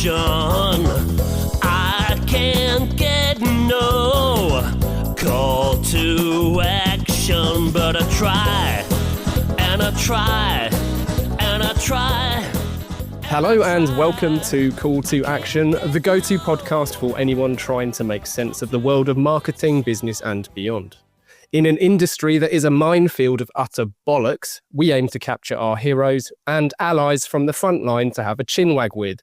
action. I can't get no call to action, but I try, and I try, and I try. Hello and welcome to Call to Action, the go-to podcast for anyone trying to make sense of the world of marketing, business and beyond. In an industry that is a minefield of utter bollocks, we aim to capture our heroes and allies from the front line to have a chinwag with.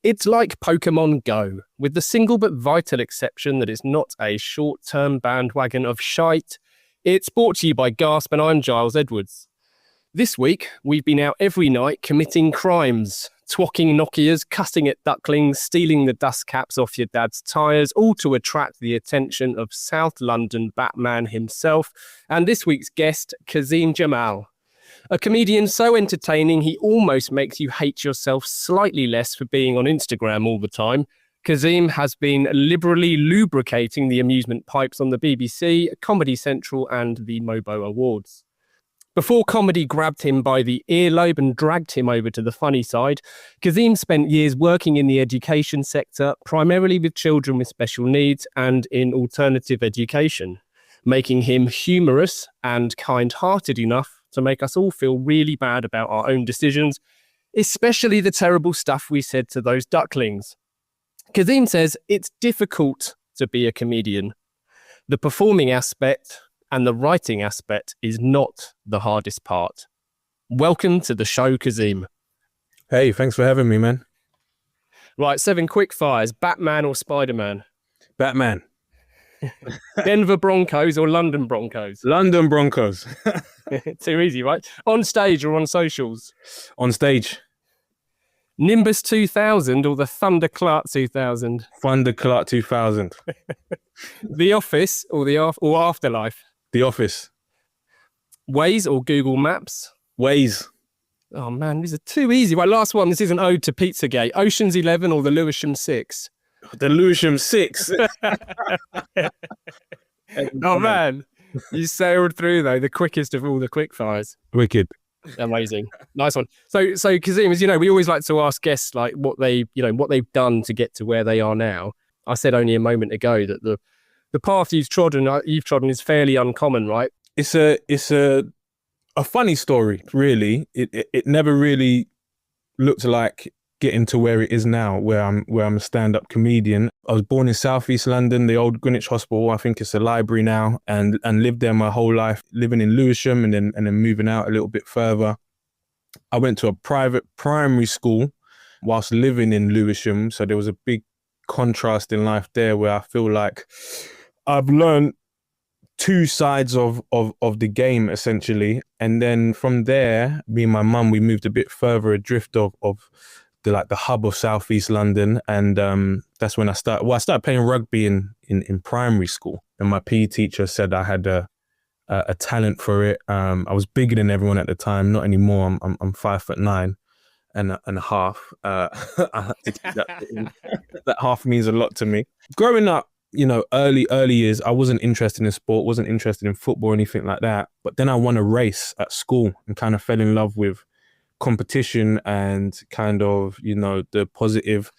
It's like Pokemon Go, with the single but vital exception that it's not a short-term bandwagon of shite. It's brought to you by Gasp and I'm Giles Edwards. This week, we've been out every night committing crimes, twocking Nokias, cussing at ducklings, stealing the dust caps off your dad's tyres, all to attract the attention of South London Batman himself, and this week's guest, Kazeem Jamal. A comedian so entertaining he almost makes you hate yourself slightly less for being on Instagram all the time. Kazim has been liberally lubricating the amusement pipes on the BBC, Comedy Central and the Mobo Awards. Before comedy grabbed him by the earlobe and dragged him over to the funny side, Kazeem spent years working in the education sector, primarily with children with special needs and in alternative education, making him humorous and kind-hearted enough to make us all feel really bad about our own decisions, especially the terrible stuff we said to those ducklings. Kazeem says it's difficult to be a comedian. The performing aspect and the writing aspect is not the hardest part. Welcome to the show, Kazeem. Hey, thanks for having me, man. Right, 7 quick fires. Batman or Spider-Man? Batman. Denver Broncos or London Broncos? London Broncos. Too easy, right? On stage or on socials? On stage. Nimbus 2000 or the Thunderclart 2000? Thunderclart 2000. The Office or Afterlife? The Office. Waze or Google Maps? Waze. Oh man, these are too easy. Right, last one. This is an ode to Pizzagate. Ocean's 11 or the Lewisham 6? The Lewisham 6. Oh man, you sailed through though, the quickest of all the quick fires. Wicked. Amazing. Nice one. So Kazeem, as you know, we always like to ask guests like what they've done to get to where they are now. I said only a moment ago that the path you've trodden is fairly uncommon, right? It's a funny story, really. It never really looked like getting to where it is now, where I'm a stand-up comedian. I was born in Southeast London, the old Greenwich Hospital. I think it's a library now, and lived there my whole life, living in Lewisham and then moving out a little bit further. I went to a private primary school whilst living in Lewisham, so there was a big contrast in life there where I feel like I've learned two sides of the game, essentially. And then from there, me and my mum, we moved a bit further adrift of the hub of Southeast London. And that's when I started playing rugby in primary school. And my PE teacher said I had a talent for it. I was bigger than everyone at the time, not anymore. I'm 5'9" and a half. That half means a lot to me. Growing up, early years, I wasn't interested in sport, wasn't interested in football or anything like that. But then I won a race at school and kind of fell in love with competition and kind of, the positive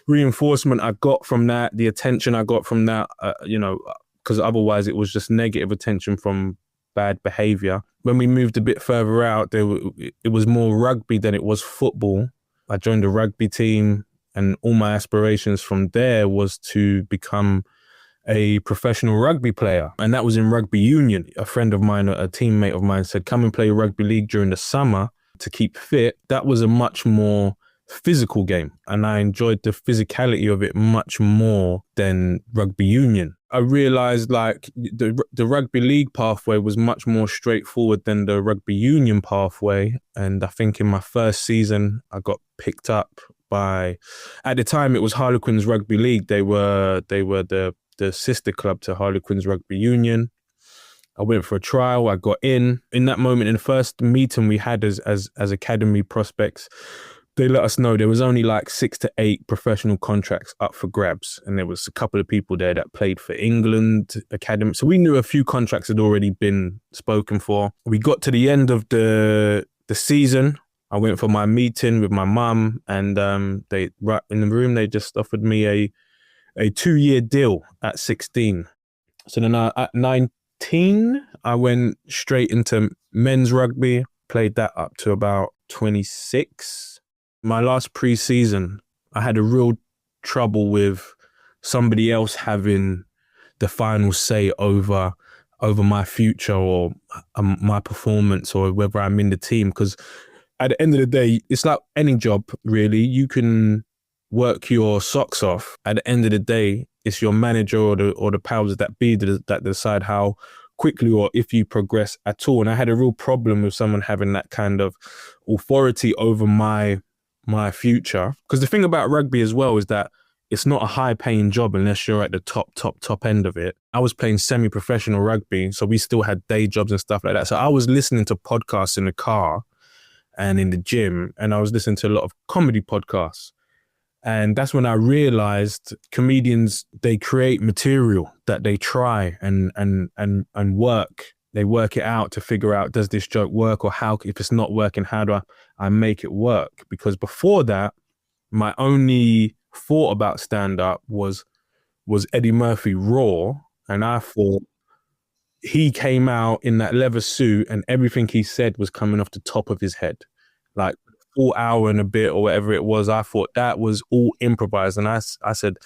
reinforcement I got from that, the attention I got from that, because otherwise it was just negative attention from bad behavior. When we moved a bit further out, it was more rugby than it was football. I joined a rugby team and all my aspirations from there was to become a professional rugby player. And that was in rugby union. A friend of mine, a teammate of mine said, come and play rugby league during the summer to keep fit. That was a much more physical game. And I enjoyed the physicality of it much more than rugby union. I realized like the rugby league pathway was much more straightforward than the rugby union pathway. And I think in my first season, I got picked up by, at the time it was Harlequins Rugby League. They were the sister club to Harlequins Rugby Union. I went for a trial. I got in that moment, in the first meeting we had as academy prospects, they let us know there was only like 6 to 8 professional contracts up for grabs. And there was a couple of people there that played for England academy. So we knew a few contracts had already been spoken for. We got to the end of the season. I went for my meeting with my mum, and they right in the room they just offered me a 2-year deal at 16. So then at 19, I went straight into men's rugby, played that up to about 26. My last pre-season, I had a real trouble with somebody else having the final say over my future or my performance or whether I'm in the team. Because at the end of the day, it's like any job, really. You can work your socks off. At the end of the day, it's your manager or the powers that be that decide how quickly or if you progress at all. And I had a real problem with someone having that kind of authority over my future. Because the thing about rugby as well is that it's not a high paying job unless you're at the top end of it. I was playing semi-professional rugby, so we still had day jobs and stuff like that. So I was listening to podcasts in the car and in the gym, and I was listening to a lot of comedy podcasts. And that's when I realized comedians, they create material that they try and work. They work it out to figure out, does this joke work, or how, if it's not working, how do I make it work? Because before that, my only thought about stand-up was Eddie Murphy Raw. And I thought he came out in that leather suit and everything he said was coming off the top of his head. Like 4 hour and a bit or whatever it was, I thought that was all improvised. And I said,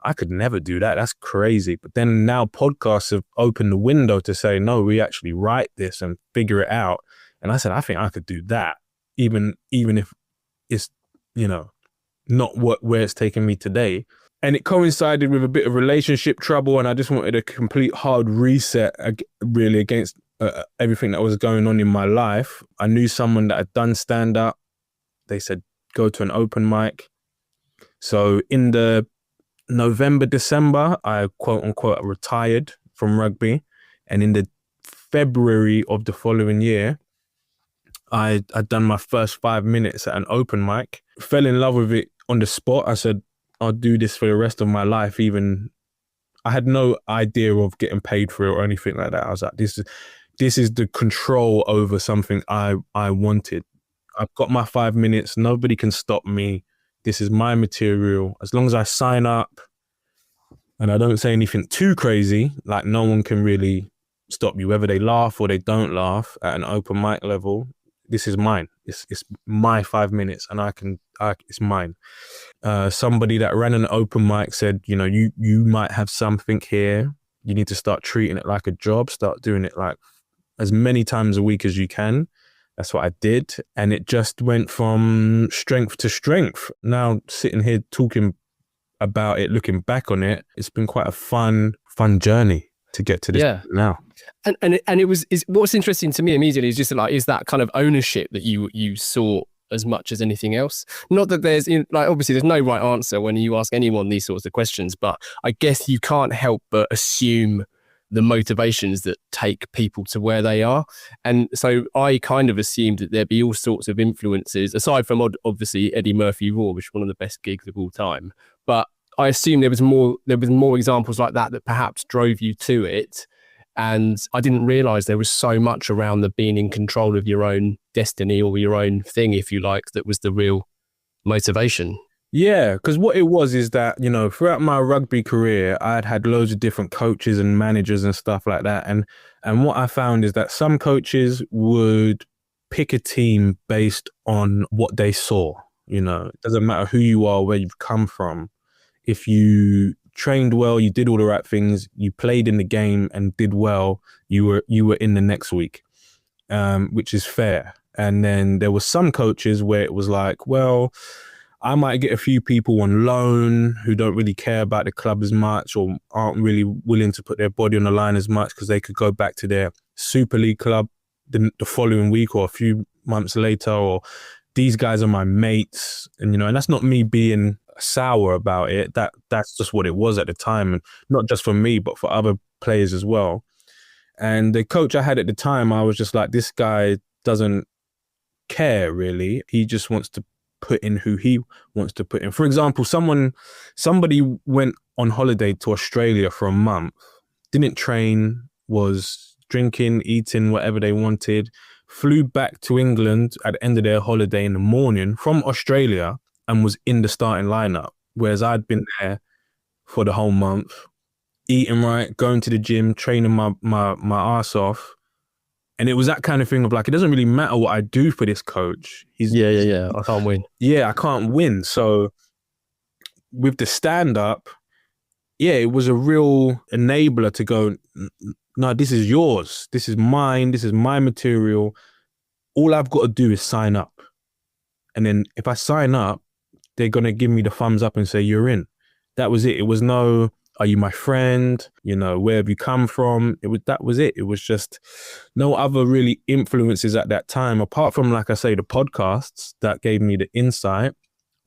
I could never do that. That's crazy. But then now podcasts have opened the window to say, no, we actually write this and figure it out. And I said, I think I could do that, even if it's, not where it's taken me today. And it coincided with a bit of relationship trouble. And I just wanted a complete hard reset really against everything that was going on in my life. I knew someone that had done stand-up. They said, go to an open mic. So in the November, December, I quote unquote retired from rugby. And in the February of the following year, I'd done my first 5 minutes at an open mic, fell in love with it on the spot. I said, I'll do this for the rest of my life. Even I had no idea of getting paid for it or anything like that. I was like, this is the control over something I wanted. I've got my 5 minutes. Nobody can stop me. This is my material. As long as I sign up and I don't say anything too crazy, like no one can really stop you, whether they laugh or they don't laugh at an open mic level. This is mine. It's my 5 minutes and it's mine. Somebody that ran an open mic said, you might have something here. You need to start treating it like a job, start doing it like as many times a week as you can. That's what I did. And it just went from strength to strength. Now sitting here talking about it, looking back on it, it's been quite a fun journey to get to this now. And it was what's interesting to me immediately is just like, is that kind of ownership that you saw as much as anything else. Not that there's obviously there's no right answer when you ask anyone these sorts of questions, but I guess you can't help but assume the motivations that take people to where they are. And so I kind of assumed that there'd be all sorts of influences, aside from obviously Eddie Murphy Raw, which is one of the best gigs of all time. But I assumed there was more examples like that perhaps drove you to it. And I didn't realize there was so much around the being in control of your own destiny or your own thing, if you like, that was the real motivation. Yeah, because what it was is that, throughout my rugby career, I'd had loads of different coaches and managers and stuff like that. And what I found is that some coaches would pick a team based on what they saw. It doesn't matter who you are, where you've come from. If you trained well, you did all the right things, you played in the game and did well, you were in the next week, which is fair. And then there were some coaches where it was like, well, I might get a few people on loan who don't really care about the club as much or aren't really willing to put their body on the line as much because they could go back to their Super League club the following week or a few months later, or these guys are my mates. And, and that's not me being sour about it. That's just what it was at the time. And not just for me, but for other players as well. And the coach I had at the time, I was just like, this guy doesn't care really. He just wants to put in who he wants to put in. For example, somebody went on holiday to Australia for a month, didn't train, was drinking, eating, whatever they wanted, flew back to England at the end of their holiday in the morning from Australia and was in the starting lineup. Whereas I'd been there for the whole month, eating right, going to the gym, training my ass off. And it was that kind of thing of like, it doesn't really matter what I do for this coach. Yeah. I can't win. Yeah, I can't win. So with the stand-up, yeah, it was a real enabler to go, no, this is yours. This is mine. This is my material. All I've got to do is sign up. And then if I sign up, they're going to give me the thumbs up and say, you're in. That was it. It was no, are you my friend? You know, where have you come from? That was it. It was just no other really influences at that time, apart from, like I say, the podcasts that gave me the insight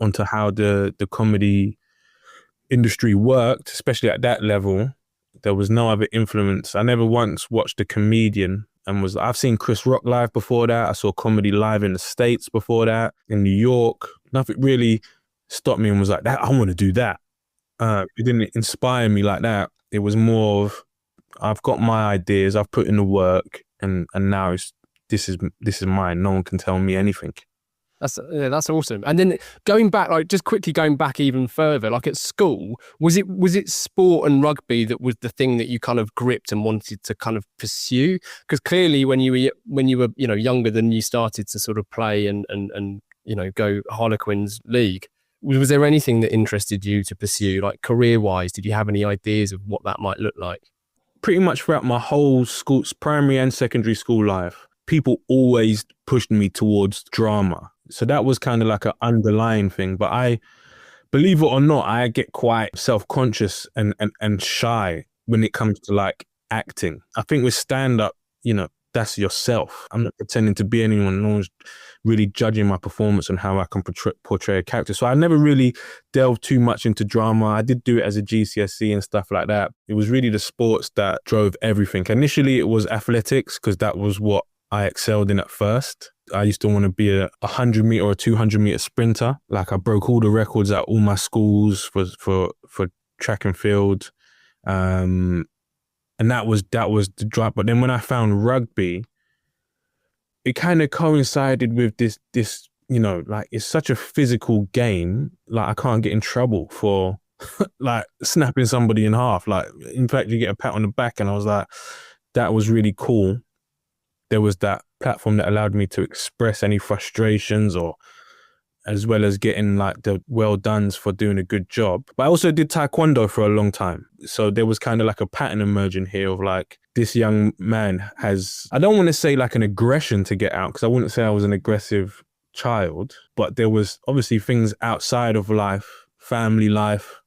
onto how the comedy industry worked, especially at that level. There was no other influence. I never once watched a comedian I've seen Chris Rock live before that. I saw comedy live in the States before that, in New York. Nothing really stopped me and was like, that I want to do that. It didn't inspire me like that. It was more of, I've got my ideas, I've put in the work, and now this is mine. No one can tell me anything. That's awesome. And then going back, like just quickly going back even further, like at school, was it sport and rugby that was the thing that you kind of gripped and wanted to kind of pursue? Because clearly when you were younger than you started to sort of play and go Harlequins League, was there anything that interested you to pursue, like career-wise? Did you have any ideas of what that might look like? Pretty much throughout my whole school, primary and secondary school life, people always pushed me towards drama. So that was kind of like an underlying thing. But I, believe it or not, I get quite self-conscious and shy when it comes to like acting. I think with stand-up, that's yourself. I'm not pretending to be anyone. No one's really judging my performance and how I can portray a character. So I never really delved too much into drama. I did do it as a GCSE and stuff like that. It was really the sports that drove everything. Initially, it was athletics because that was what I excelled in at first. I used to want to be a 100 meter or 200 meter sprinter. Like I broke all the records at all my schools for track and field. And that was the drive. But then when I found rugby, it kind of coincided with this, like it's such a physical game. Like I can't get in trouble for like snapping somebody in half. Like, in fact, you get a pat on the back, and I was like, that was really cool. There was that platform that allowed me to express any frustrations, or as well as getting like the well dones for doing a good job. But I also did taekwondo for a long time. So there was kind of like a pattern emerging here of like, this young man has, I don't want to say like an aggression to get out, because I wouldn't say I was an aggressive child, but there was obviously things outside of life, family life,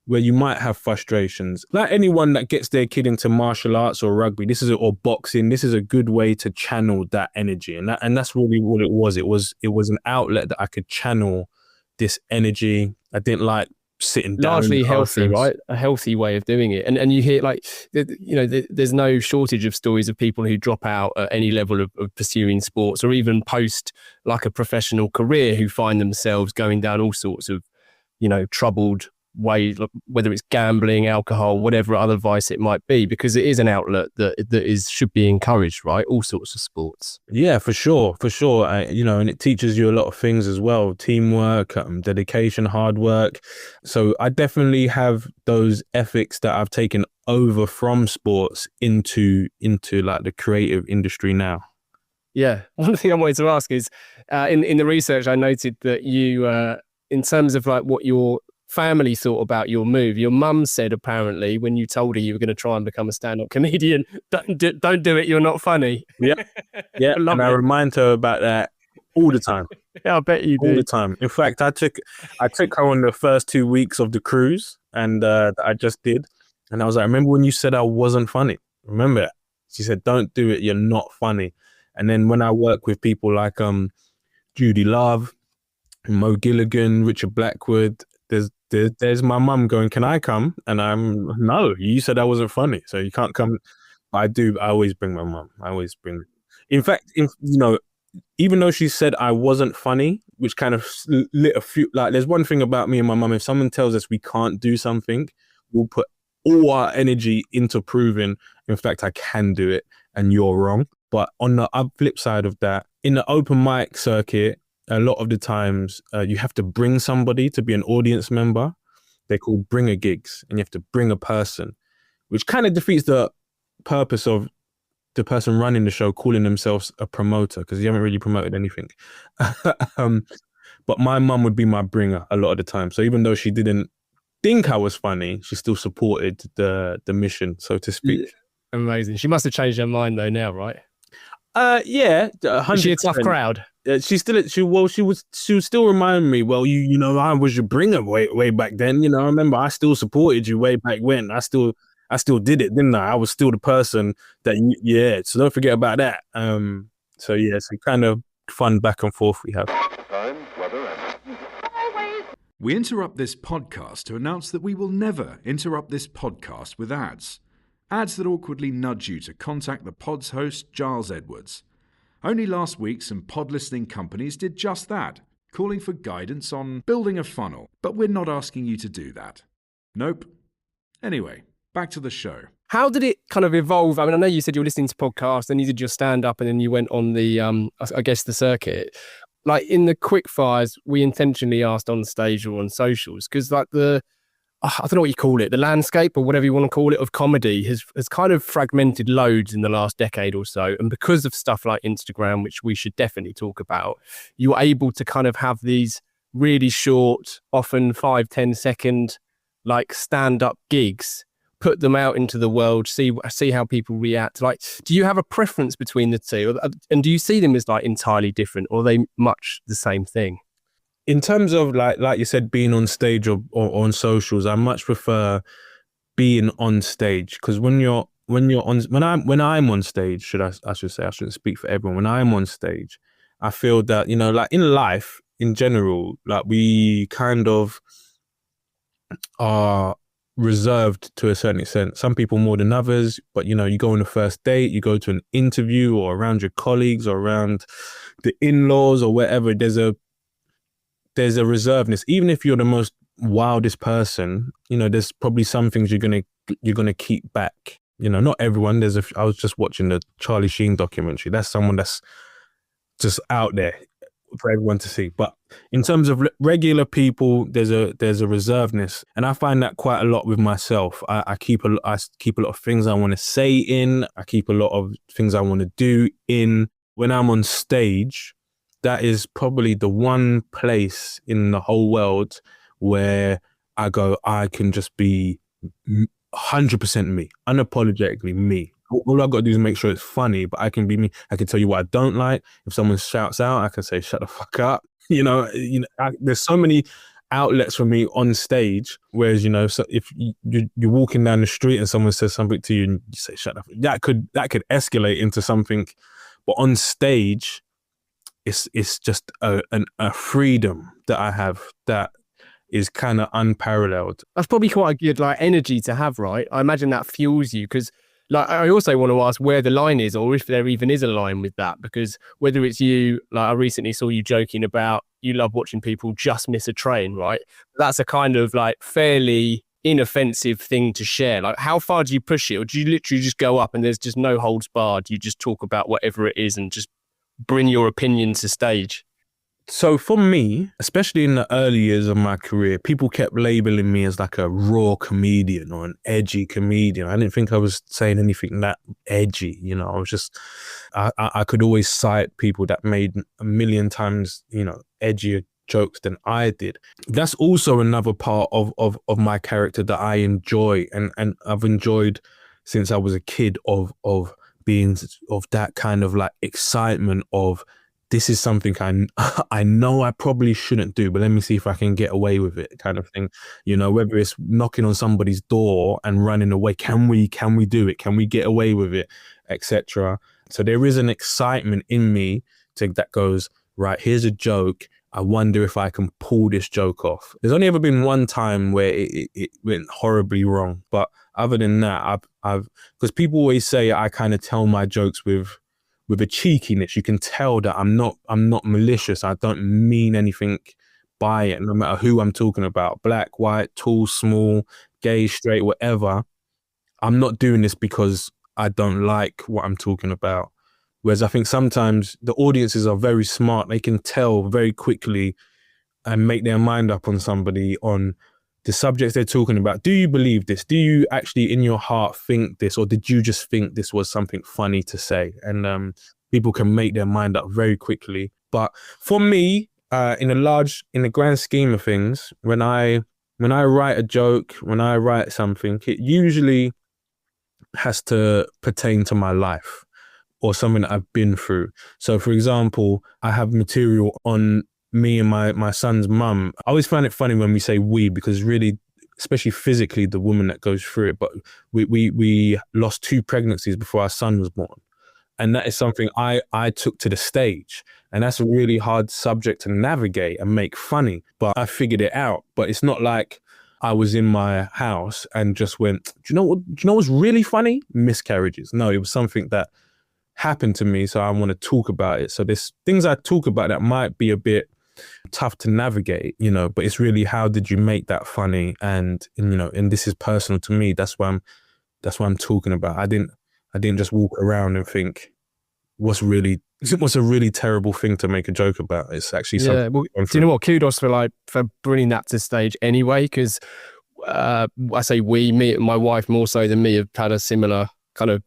where you might have frustrations. Like anyone that gets their kid into martial arts or rugby, or boxing, this is a good way to channel that energy. And that's really what it was. It was an outlet that I could channel this energy. I didn't like sitting down. Largely healthy, right? A healthy way of doing it. And you hear like, there's no shortage of stories of people who drop out at any level of pursuing sports, or even post like a professional career, who find themselves going down all sorts of, troubled way, whether it's gambling, alcohol, whatever other vice it might be, because it is an outlet that should be encouraged, right? All sorts of sports. Yeah, for sure. And it teaches you a lot of things as well: teamwork, dedication, hard work. So I definitely have those ethics that I've taken over from sports into like the creative industry now. Yeah. One thing I wanted to ask is, in the research, I noted that you, in terms of like what your family thought about your move, your mum said apparently when you told her you were going to try and become a stand-up comedian, don't do it, you're not funny. Yeah. I remind her about that all the time. Yeah, I bet you do. All the time. In fact, I took her on the first 2 weeks of the cruise, and that I just did, and I was like, remember when you said I wasn't funny? Remember that? She said, don't do it, you're not funny. And then when I work with people like Judy Love, Mo Gilligan, Richard Blackwood, there's my mum going, can I come? And no, you said I wasn't funny, so you can't come. I always bring my mum. In fact, even though she said I wasn't funny, which kind of lit a few, like there's one thing about me and my mum: if someone tells us we can't do something, we'll put all our energy into proving, in fact, I can do it and you're wrong. But on the flip side of that, in the open mic circuit, a lot of the times you have to bring somebody to be an audience member. They're called bringer gigs, and you have to bring a person, which kind of defeats the purpose of the person running the show calling themselves a promoter, because you haven't really promoted anything. But my mum would be my bringer a lot of the time. So even though she didn't think I was funny, she still supported the mission, so to speak. Amazing. She must have changed her mind though now, right? Yeah, 100%. Is she a tough crowd? She would still remind me, well, you know, I was your bringer way back then. You know, I remember I still supported you way back when. I still did it, didn't I? I was still the person that so don't forget about that. So yeah, it's a kind of fun back and forth we have. We interrupt this podcast to announce that we will never interrupt this podcast with ads. Ads that awkwardly nudge you to contact the pod's host, Giles Edwards. Only last week, some pod listening companies did just that, calling for guidance on building a funnel. But we're not asking you to do that. Nope. Anyway, back to the show. How did it kind of evolve? I mean, I know you said you were listening to podcasts and you did your stand-up and then you went on the, I guess, the circuit. Like in the quick fires, we intentionally asked on stage or on socials because like I don't know what you call it, the landscape or whatever you want to call it of comedy has kind of fragmented loads in the last decade or so. And because of stuff like Instagram, which we should definitely talk about, you're able to kind of have these really short, often 5-10 second, like stand-up gigs, put them out into the world, see how people react. Like, do you have a preference between the two? And do you see them as like entirely different, or are they much the same thing? In terms of like you said, being on stage or on socials, I much prefer being on stage, because when I'm on stage, I should say, I shouldn't speak for everyone. When I'm on stage, I feel that, you know, like in life in general, like we kind of are reserved to a certain extent. Some people more than others, but you know, you go on a first date, you go to an interview or around your colleagues or around the in-laws or wherever, there's a reservedness. Even if you're the most wildest person, you know, there's probably some things you're gonna keep back. You know, not everyone. I was just watching the Charlie Sheen documentary. That's someone that's just out there for everyone to see. But in terms of regular people, there's a reservedness, and I find that quite a lot with myself. I keep a lot of things I want to say in. I keep a lot of things I want to do in. When I'm on stage, that is probably the one place in the whole world where I go, I can just be 100% me, unapologetically me. All I've got to do is make sure it's funny, but I can be me. I can tell you what I don't like. If someone shouts out, I can say, shut the fuck up. There's so many outlets for me on stage, whereas, you know, so if you're walking down the street and someone says something to you and you say, shut up, that could escalate into something. But on stage, it's just a freedom that I have that is kind of unparalleled. That's probably quite a good like energy to have, right? I imagine that fuels you, because like I also want to ask where the line is, or if there even is a line with that, because whether it's you, like I recently saw you joking about you love watching people just miss a train, right? That's a kind of like fairly inoffensive thing to share. Like how far do you push it, or do you literally just go up and there's just no holds barred, you just talk about whatever it is and just bring your opinion to stage? So for me, especially in the early years of my career, people kept labeling me as like a raw comedian or an edgy comedian. I didn't think I was saying anything that edgy, you know. I was just, I could always cite people that made a million times, you know, edgier jokes than I did. That's also another part of my character that I enjoy, and I've enjoyed since I was a kid of being of that kind of like excitement of, this is something I know I probably shouldn't do, but let me see if I can get away with it, kind of thing. You know, whether it's knocking on somebody's door and running away, can we do it? Can we get away with it, etc. So there is an excitement in me that goes, right, here's a joke. I wonder if I can pull this joke off. There's only ever been one time where it went horribly wrong, but other than that, I've because people always say I kind of tell my jokes with a cheekiness. You can tell that I'm not malicious. I don't mean anything by it, no matter who I'm talking about, black, white, tall, small, gay, straight, whatever. I'm not doing this because I don't like what I'm talking about. Whereas I think sometimes the audiences are very smart. They can tell very quickly and make their mind up on somebody, on the subjects they're talking about. Do you believe this? Do you actually in your heart think this? Or did you just think this was something funny to say? And people can make their mind up very quickly. But for me, in the grand scheme of things, when I write a joke, when I write something, it usually has to pertain to my life or something that I've been through. So for example, I have material on me and my son's mum. I always find it funny when we say we, because really, especially physically, the woman that goes through it, but we lost 2 pregnancies before our son was born. And that is something I took to the stage. And that's a really hard subject to navigate and make funny. But I figured it out. But it's not like I was in my house and just went, do you know what's really funny? Miscarriages. No, it was something that happened to me, so I want to talk about it. So there's things I talk about that might be a bit tough to navigate, but it's really, how did you make that funny? And this is personal to me. That's why I'm talking about. I didn't just walk around and think, what's a really terrible thing to make a joke about. It's actually something. Well, do you know what? Kudos for bringing that to stage anyway, because I say me, my wife more so than me, have had a similar kind of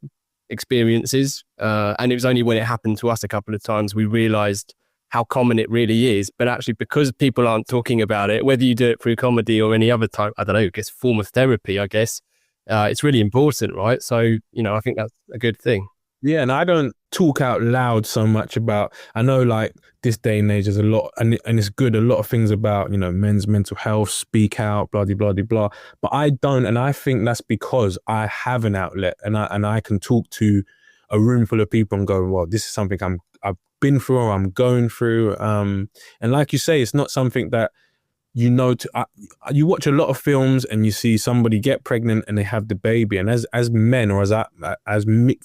experiences, and it was only when it happened to us a couple of times we realized how common it really is. But actually, because people aren't talking about it, whether you do it through comedy or any other type, I don't know, I guess form of therapy, I guess, it's really important, right? So, I think that's a good thing. Yeah, and I don't talk out loud so much about, I know like this day and age there's a lot, and it's good, a lot of things about, men's mental health, speak out, blah, blah, blah, blah. But I don't, and I think that's because I have an outlet and I can talk to a room full of people and go, well, this is something I've been through or I'm going through. And like you say, it's not something that you watch a lot of films and you see somebody get pregnant and they have the baby, and as men, or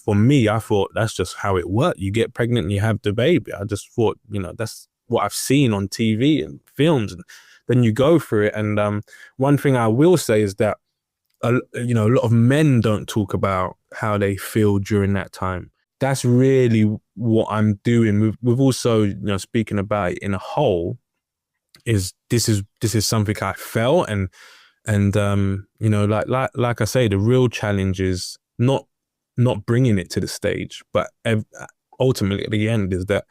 for me, I thought that's just how it worked. You get pregnant and you have the baby. I just thought, that's what I've seen on TV and films, and then you go through it. And one thing I will say is that a lot of men don't talk about how they feel during that time. That's really what I'm doing. We've also, speaking about it in a whole, is this is something I felt, and like I say, the real challenge is not bringing it to the stage, but ultimately at the end is that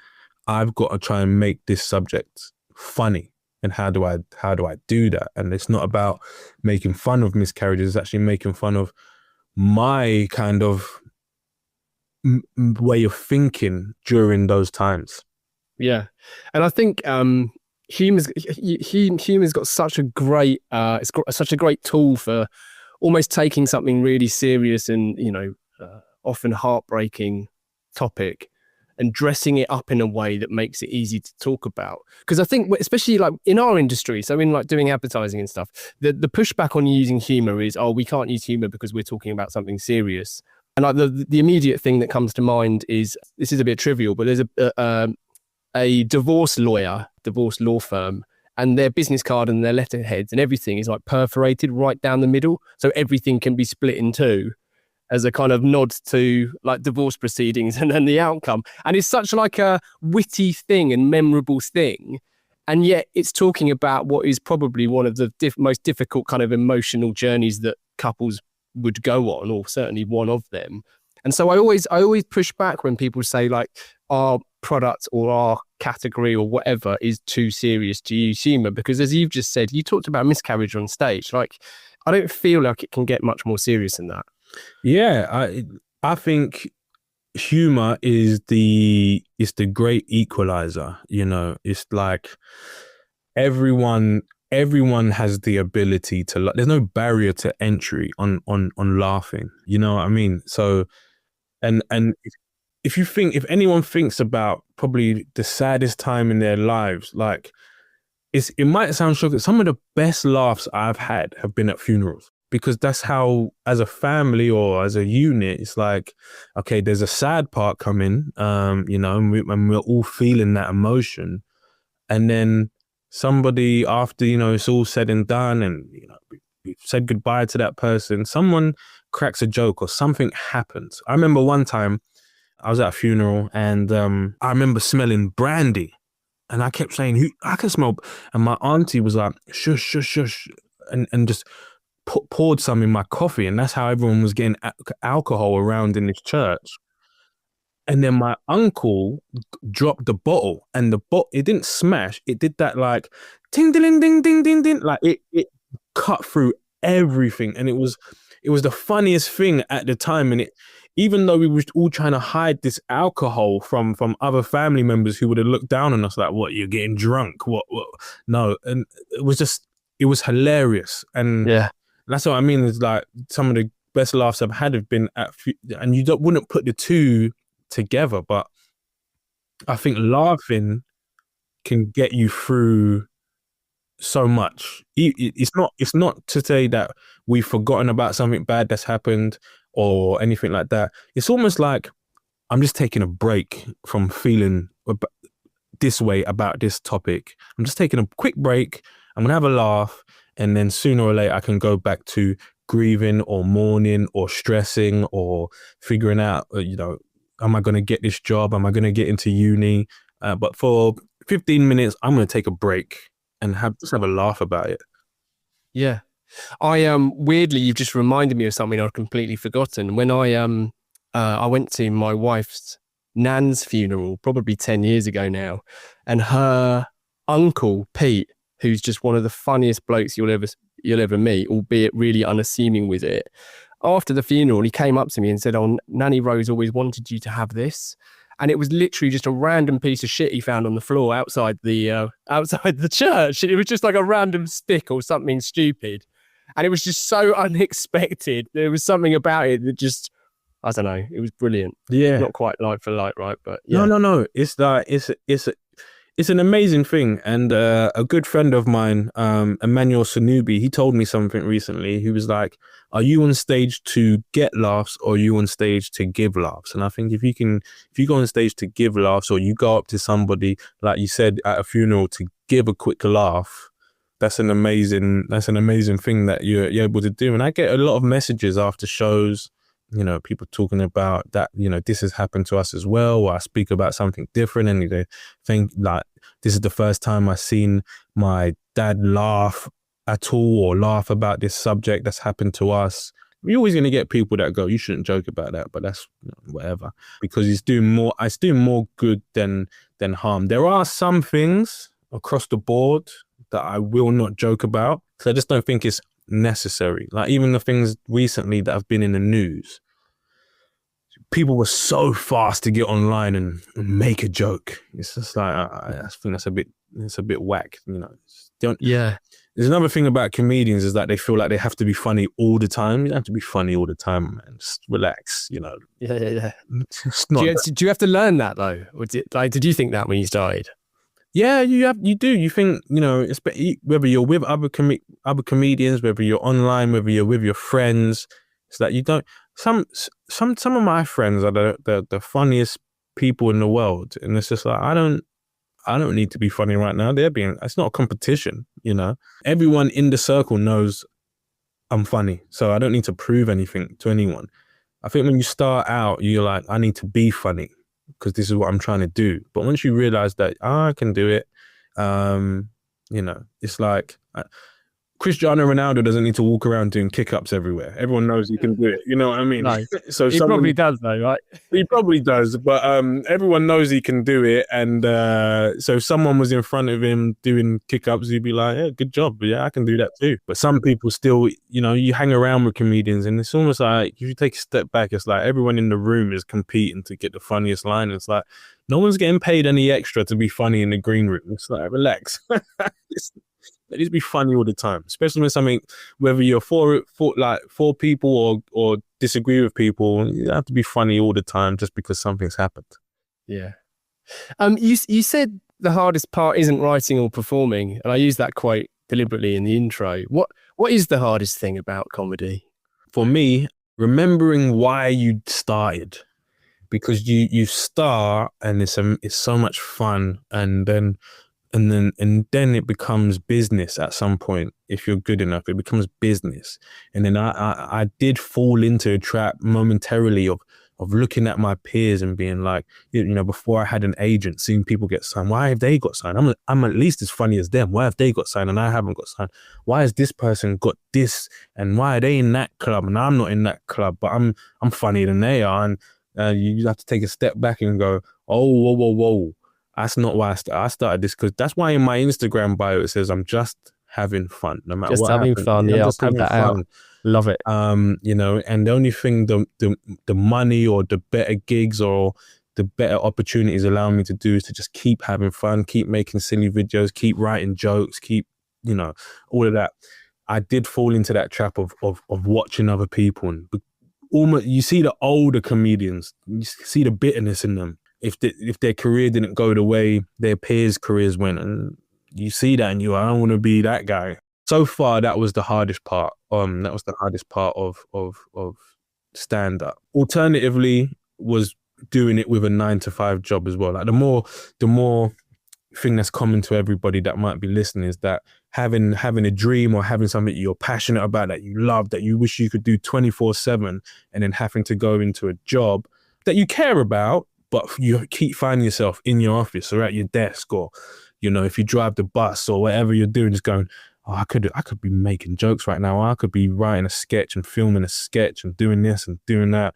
I've got to try and make this subject funny. And how do I do that? And it's not about making fun of miscarriages, it's actually making fun of my kind of way of thinking during those times. Yeah, and I think humor's got such a great it's got such a great tool for almost taking something really serious and often heartbreaking topic and dressing it up in a way that makes it easy to talk about. Because I think, especially like in our industry, so in like doing advertising and stuff, the pushback on using humor is, we can't use humor because we're talking about something serious. And like the immediate thing that comes to mind is, this is a bit trivial, but there's a divorce law firm, and their business card and their letterheads and everything is like perforated right down the middle, so everything can be split in two as a kind of nod to like divorce proceedings and then the outcome. And it's such like a witty thing and memorable thing, and yet it's talking about what is probably one of the most difficult kind of emotional journeys that couples would go on, or certainly one of them. And so I always push back when people say like our product or our category or whatever is too serious to use humor, because as you've just said, you talked about miscarriage on stage. Like, I don't feel like it can get much more serious than that. Yeah, I think humor is the great equalizer. It's like everyone has the ability to. There's no barrier to entry on laughing. You know what I mean? So, and if anyone thinks about probably the saddest time in their lives, like it might sound shocking, some of the best laughs I've had have been at funerals. Because that's how, as a family or as a unit, it's like, okay, there's a sad part coming, and we're all feeling that emotion. And then somebody, after, it's all said and done and, we've said goodbye to that person, someone cracks a joke or something happens. I remember one time I was at a funeral, and I remember smelling brandy, and I kept saying, "Who? I can smell." And my auntie was like, "Shush, shush, shush," and just poured some in my coffee, and that's how everyone was getting alcohol around in this church. And then my uncle dropped the bottle, and the bottle, it didn't smash. It did that like ting ding ding ding ding ding, like it cut through everything, and it was the funniest thing at the time. And it, even though we were all trying to hide this alcohol from other family members who would have looked down on us like, "What, you're getting drunk? What?" No, and it was hilarious, and Yeah. that's what I mean. Is like some of the best laughs I've had have been at, and you wouldn't put the two together, but I think laughing can get you through so much. It's not to say that we've forgotten about something bad that's happened or anything like that. It's almost like I'm just taking a break from feeling this way about this topic. I'm just taking a quick break. I'm gonna have a laugh, and then sooner or later I can go back to grieving or mourning or stressing or figuring out, am I going to get this job? Am I going to get into uni? But for 15 minutes, I'm going to take a break and just have a laugh about it. Yeah. Weirdly, you've just reminded me of something I'd completely forgotten. When I went to my wife's nan's funeral, probably 10 years ago now, and her uncle, Pete, who's just one of the funniest blokes you'll ever meet, albeit really unassuming with it. After the funeral, he came up to me and said, "Oh, Nanny Rose always wanted you to have this." And it was literally just a random piece of shit he found on the floor outside the church. It was just like a random stick or something stupid. And it was just so unexpected. There was something about it that just, I don't know, it was brilliant. Yeah. Not quite like for like, right? But yeah. No. It's like, it's an amazing thing. And a good friend of mine, Emmanuel Sanubi, he told me something recently. He was like, "Are you on stage to get laughs, or are you on stage to give laughs?" And I think if you go on stage to give laughs, or you go up to somebody, like you said, at a funeral to give a quick laugh, that's an amazing thing that you're able to do. And I get a lot of messages after shows, people talking about that, this has happened to us as well, or I speak about something different, and they think like, this is the first time I've seen my dad laugh at all, or laugh about this subject that's happened to us. You're always going to get people that go, "You shouldn't joke about that," but that's whatever, because it's doing more good than harm. There are some things across the board that I will not joke about, because I just don't think it's necessary. Like even the things recently that have been in the news, people were so fast to get online and make a joke. It's just like, I think it's a bit whack, Yeah. There's another thing about comedians is that they feel like they have to be funny all the time. You don't have to be funny all the time, man. Just relax, Yeah. It's not. Do you have to learn that though? Or did you think that when you started? Yeah, you do. You think, whether you're with other comedians, whether you're online, whether you're with your friends, it's that you don't. Some of my friends are the funniest people in the world, and it's just like, I don't need to be funny right now. It's not a competition, Everyone in the circle knows I'm funny, so I don't need to prove anything to anyone. I think when you start out, you're like, I need to be funny, because this is what I'm trying to do. But once you realize that I can do it, it's like Cristiano Ronaldo doesn't need to walk around doing kick-ups everywhere. Everyone knows he can do it. You know what I mean? No. So He probably does though, right? He probably does, but everyone knows he can do it. And so if someone was in front of him doing kick-ups, he'd be like, "Yeah, good job. Yeah, I can do that too." But some people still, you hang around with comedians, and it's almost like, if you take a step back, it's like everyone in the room is competing to get the funniest line. It's like, no one's getting paid any extra to be funny in the green room. It's like, relax. Let it be funny all the time, especially when something, whether you're for people or disagree with people, you have to be funny all the time just because something's happened. Yeah. You said the hardest part isn't writing or performing, and I use that quote deliberately in the intro. What is the hardest thing about comedy? For me, remembering why you started, because you start and it's so much fun, and then it becomes business at some point. If you're good enough, it becomes business. And then I did fall into a trap momentarily of of looking at my peers and being like, you know, before I had an agent, seeing people get signed. Why have they got signed? I'm at least as funny as them. Why have they got signed and I haven't got signed? Why has this person got this? And why are they in that club and I'm not in that club? But I'm funnier than they are. And you have to take a step back and go, oh, whoa. That's not why I started this, because that's why in my Instagram bio it says I'm just having fun, no matter Just what having happens. fun. I'm Yeah, I'll just put having that fun. out. Love it. You know, and the only thing the money or the better gigs or the better opportunities allow me to do is to just keep having fun, keep making silly videos, keep writing jokes, keep, you know, all of that. I did fall into that trap of watching other people, and almost you see the older comedians, you see the bitterness in them. If their career didn't go the way their peers' careers went, and you see that and I don't want to be that guy. So far, that was the hardest part. That was the hardest part of stand-up. Alternatively, was doing it with a 9-to-5 job as well. Like the more thing that's common to everybody that might be listening is that having a dream or having something you're passionate about, that you love, that you wish you could do 24/7, and then having to go into a job that you care about, but you keep finding yourself in your office or at your desk, or, you know, if you drive the bus or whatever you're doing, just going, oh, I could be making jokes right now. I could be writing a sketch and filming a sketch and doing this and doing that.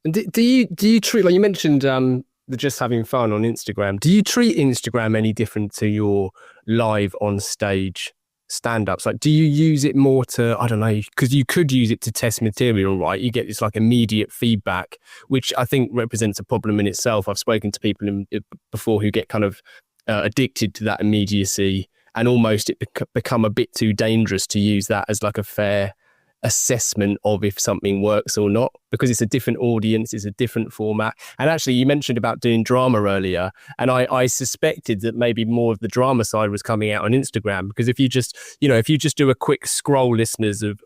And do you treat, like you mentioned, the just having fun on Instagram? Do you treat Instagram any different to your live on stage stand-ups? Like, do you use it more to, I don't know, because you could use it to test material, right? You get this like immediate feedback, which I think represents a problem in itself. I've spoken to people before who get kind of addicted to that immediacy, and almost it become a bit too dangerous to use that as like a fair assessment of if something works or not, because it's a different audience, it's a different format. And actually, you mentioned about doing drama earlier, and I suspected that maybe more of the drama side was coming out on Instagram, because if you just do a quick scroll, listeners, of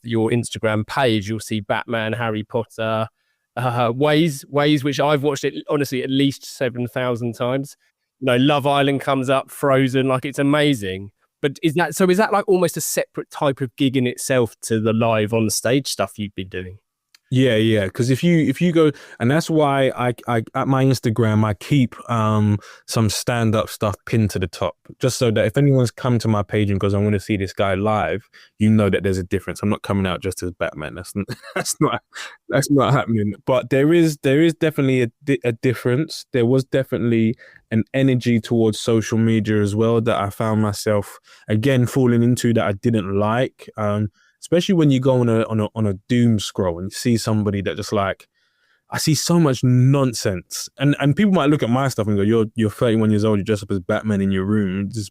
your Instagram page, you'll see Batman, Harry Potter, Ways, which I've watched it honestly at least 7,000 times. You know, Love Island comes up, Frozen, like it's amazing. But is that like almost a separate type of gig in itself to the live on stage stuff you've been doing? Yeah. Because if you go, and that's why I at my Instagram I keep some stand-up stuff pinned to the top, just so that if anyone's come to my page and goes, I want to see this guy live, you know that there's a difference. I'm not coming out just as Batman. That's not happening. But there is definitely a difference. There was definitely an energy towards social media as well that I found myself again falling into, that I didn't like. Especially when you go on a doom scroll and you see somebody that just like, I see so much nonsense, and people might look at my stuff and go, you're 31 years old, you dress up as Batman in your room. This is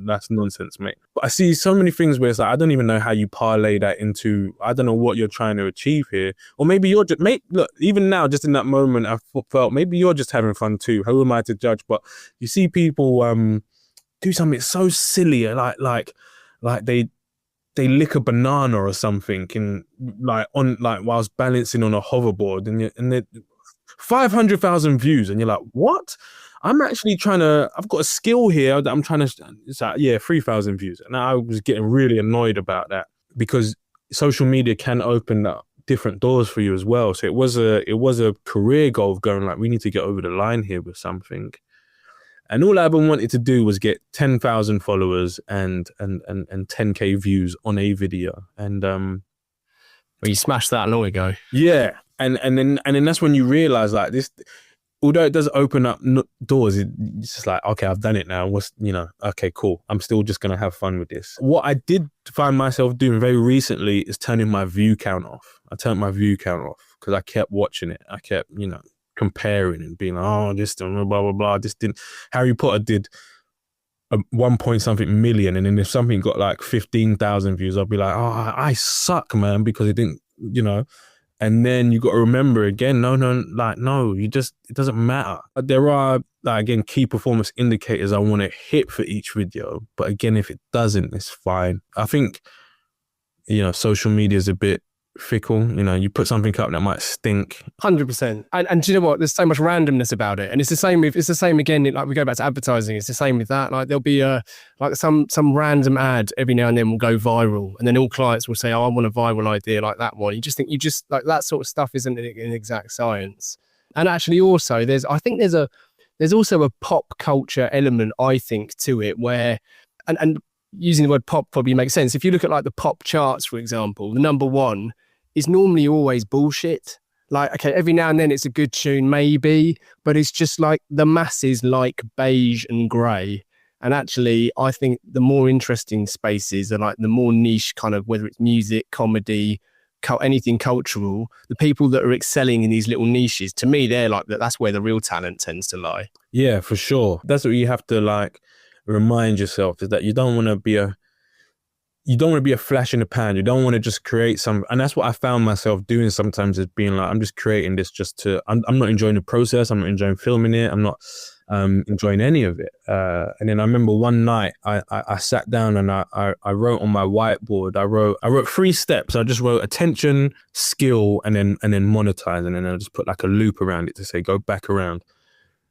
that's nonsense, mate. But I see so many things where it's like, I don't even know how you parlay that into, I don't know what you're trying to achieve here. Or maybe you're just, look, even now, just in that moment, I felt maybe you're just having fun too. Who am I to judge? But you see people do something so silly, like they lick a banana or something, and whilst balancing on a hoverboard, and they're 500,000 views, and you're like, what? I've got a skill here that I'm trying to. It's like, 3,000 views, and I was getting really annoyed about that, because social media can open up different doors for you as well. So it was a career goal of going like, we need to get over the line here with something. And all I ever wanted to do was get 10,000 followers and 10K views on a video. And well, you smashed that long ago. Yeah. And then that's when you realize, like, this, although it does open up doors, it's just like, okay, I've done it now. Okay, cool. I'm still just going to have fun with this. What I did find myself doing very recently is turning my view count off. I turned my view count off because I kept watching it. I kept, comparing and being like, oh, this blah blah blah. This didn't. Harry Potter did 1 point something million, and then if something got like 15,000 views, I'll be like, oh, I suck, man, because it didn't, And then you got to remember again, no, it doesn't matter. There are, like, again, key performance indicators I want to hit for each video, but again, if it doesn't, it's fine. I think, social media is a bit fickle. You know, you put something up that might stink. 100%. And do you know what? There's so much randomness about it. And it's the same again, like we go back to advertising, it's the same with that. Like there'll be like some random ad every now and then will go viral. And then all clients will say, oh, I want a viral idea like that one. You just like that sort of stuff isn't an exact science. And actually also there's also a pop culture element, I think, to it where, and using the word pop probably makes sense. If you look at like the pop charts, for example, the number one is normally always bullshit. Like, okay, every now and then it's a good tune, maybe, but it's just like the masses like beige and grey. And actually, I think the more interesting spaces are like the more niche kind of, whether it's music, comedy, anything cultural, the people that are excelling in these little niches, to me, they're like, that's where the real talent tends to lie. Yeah, for sure. That's what you have to like remind yourself, is that you don't want to be a flash in the pan. You don't want to just create some, and that's what I found myself doing sometimes, is being like, I'm just creating this just to, I'm not enjoying the process. I'm not enjoying filming it. I'm not enjoying any of it. And then I remember one night I sat down and I wrote on my whiteboard, I wrote 3 steps. I just wrote attention, skill, and then monetize. And then I just put like a loop around it to say, go back around.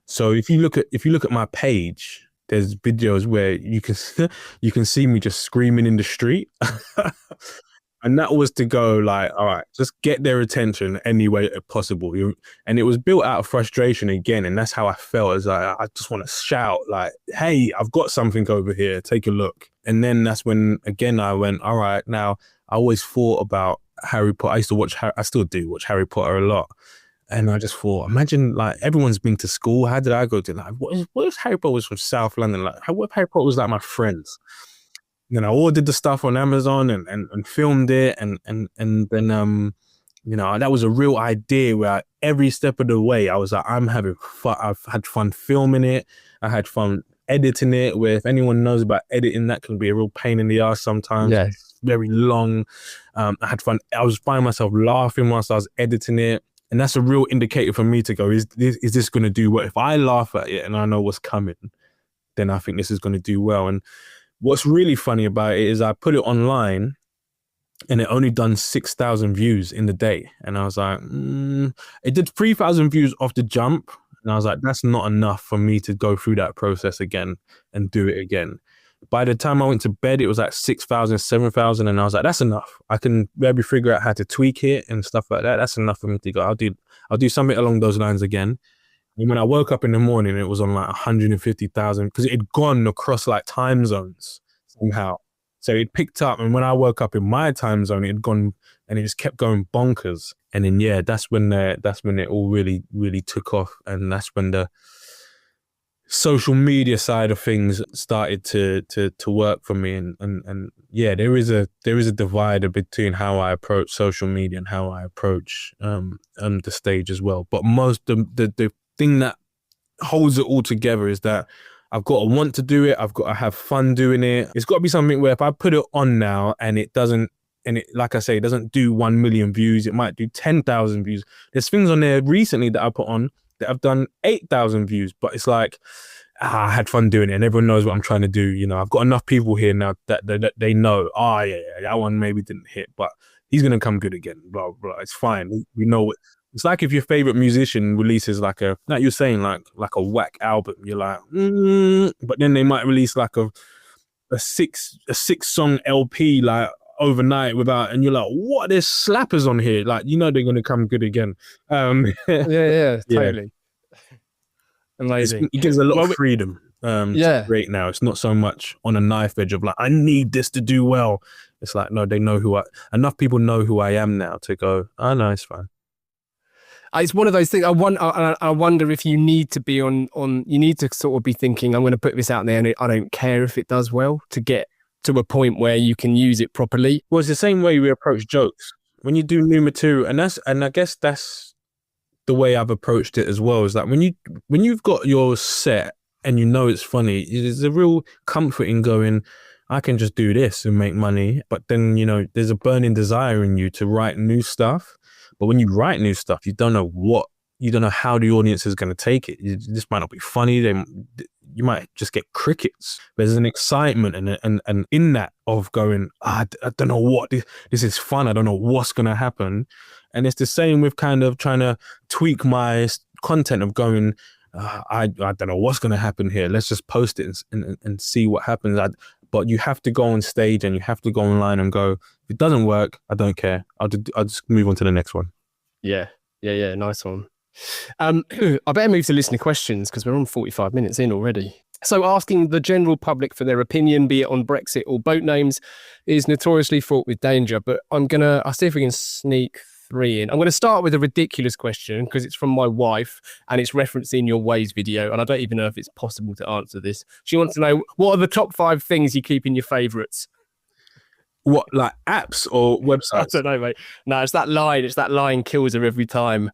So if you look at my page, there's videos where you can see me just screaming in the street. And that was to go like, all right, just get their attention any way possible. And it was built out of frustration again. And that's how I felt, as I just want to shout like, hey, I've got something over here. Take a look. And then that's when, again, I went, all right, now I always thought about Harry Potter. I still do watch Harry Potter a lot. And I just thought, imagine like everyone's been to school. How did I go to like, what if Harry Potter was from South London? Like, what if Harry Potter was like my friends? And then I ordered the stuff on Amazon and filmed it. And then, you know, that was a real idea where every step of the way, I was like, I'm having fun. I've had fun filming it. I had fun editing it, where if anyone knows about editing, that can be a real pain in the ass sometimes. Yeah. It's very long. I had fun. I was finding myself laughing whilst I was editing it. And that's a real indicator for me to go, is this going to do well? If I laugh at it and I know what's coming, then I think this is going to do well. And what's really funny about it is I put it online and it only done 6,000 views in the day. And I was like, it did 3,000 views off the jump. And I was like, that's not enough for me to go through that process again and do it again. By the time I went to bed, it was like 6,000, 7,000. And I was like, that's enough. I can maybe figure out how to tweak it and stuff like that. That's enough for me to go. I'll do something along those lines again. And when I woke up in the morning, it was on like 150,000 because it had gone across like time zones somehow. So it picked up. And when I woke up in my time zone, it had gone and it just kept going bonkers. And then, yeah, that's when it all really, really took off. And that's when the social media side of things started to work for me, and yeah, there is a divider between how I approach social media and how I approach the stage as well. But most the thing that holds it all together is that I've got to want to do it. I've got to have fun doing it. It's got to be something where if I put it on now and it doesn't, and it, like I say, it doesn't do 1 million views, it might do 10,000 views. There's things on there recently that I put on that I've done 8,000 views, but it's like, I had fun doing it and everyone knows what I'm trying to do. You know, I've got enough people here now that they know, yeah, that one maybe didn't hit, but he's going to come good again. Blah, blah. It's fine. We know it. It's like if your favorite musician releases like you're saying, like a whack album, you're like, but then they might release like a 6 song LP, like overnight and you're like, what? There's slappers on here. Like, you know, they're going to come good again. Yeah, totally. Amazing. It gives a lot of freedom to create now. It's not so much on a knife edge of like, I need this to do well. It's like, no, they know enough people know who I am now to go, oh no, it's fine. It's one of those things. I wonder if you need to be you need to sort of be thinking, I'm going to put this out there and I don't care if it does well, to get to a point where you can use it properly. Well, it's the same way we approach jokes. When you do new material, and I guess that's the way I've approached it as well, is that when you've got your set and you know it's funny, there's a real comfort in going, I can just do this and make money. But then, you know, there's a burning desire in you to write new stuff. But when you write new stuff, you don't know how the audience is going to take it. This might not be funny. you might just get crickets. There's an excitement and in that of going, I don't know what, this is fun. I don't know what's going to happen. And it's the same with kind of trying to tweak my content of going, I don't know what's going to happen here. Let's just post it and see what happens. But you have to go on stage and you have to go online and go, if it doesn't work, I don't care. I'll just move on to the next one. Yeah. Nice one. I better move to listener questions because we're on 45 minutes in already. So asking the general public for their opinion, be it on Brexit or boat names, is notoriously fraught with danger. But I'll see if we can sneak 3 in. I'm going to start with a ridiculous question because it's from my wife and it's referencing your Waze video. And I don't even know if it's possible to answer this. She wants to know, what are the top 5 things you keep in your favourites? What, like apps or websites? I don't know, mate. No, it's that line. It's that line kills her every time.